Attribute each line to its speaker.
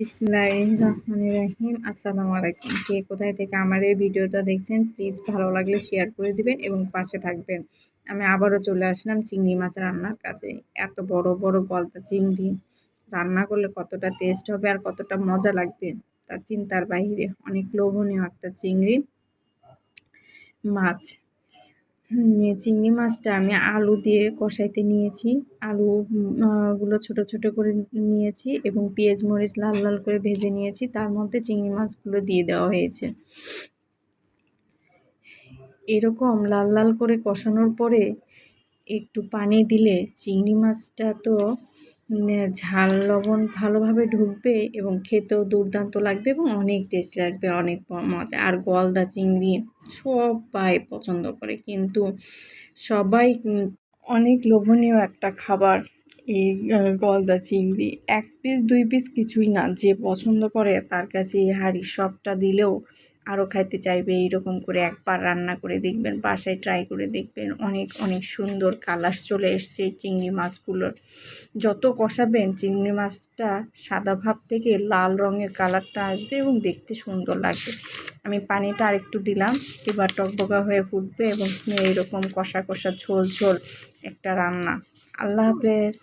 Speaker 1: বিসমিল্লাহির রহমানির রহিম। আসসালামু আলাইকুম। কে কোথায় থেকে আমার এই ভিডিওটা দেখছেন, প্লিজ ভালো লাগলে শেয়ার করে দিবেন এবং পাশে থাকবেন। আমি আবারও চলে আসলাম চিংড়ি মাছ রান্নার কাজে। এত বড় বড় গলদা চিংড়ি রান্না করলে কতটা টেস্ট হবে আর কতটা মজা লাগবে তা চিন্তার বাইরে। অনেক লোভনীয় একটা চিংড়ি মাছ। চিংড়ি মাছটা আমি আলু দিয়ে কষাইতে নিয়েছি। আলু গুলো ছোট ছোট করে নিয়েছি এবং পেঁয়াজ মরিচ লাল লাল করে ভেজে নিয়েছি। তার মধ্যে চিংড়ি মাছগুলো দিয়ে দেওয়া হয়েছে। এরকম লাল লাল করে কষানোর পরে একটু পানি দিলে চিংড়ি মাছটা তো ঝাল লবণ ভালোভাবে ঢুকবে এবং খেতেও দুর্দান্ত লাগবে এবং অনেক টেস্ট লাগবে, অনেক মজা। আর গলদা চিংড়ি সবাই পছন্দ করে, কিন্তু সবাই অনেক লোভনীয় একটা খাবার এই গলদা চিংড়ি। 1 পিস 2 পিস কিছুই না, যে পছন্দ করে তার কাছে এই হাঁড়ি সবটা দিলেও আরও খাইতে চাইবে। এইরকম করে একবার রান্না করে দেখবেন, বাসায় ট্রাই করে দেখবেন। অনেক অনেক সুন্দর কালার চলে এসছে চিংড়ি মাছগুলোর। যত কষাবেন চিংড়ি মাছটা সাদা ভাব থেকে লাল রঙের কালারটা আসবে এবং দেখতে সুন্দর লাগবে। আমি পানিটা আরেকটু দিলাম, এবার টকবকা হয়ে ফুটবে এবং এইরকম কষা কষা ঝোল ঝোল একটা রান্না। আল্লাহ হাফেজ।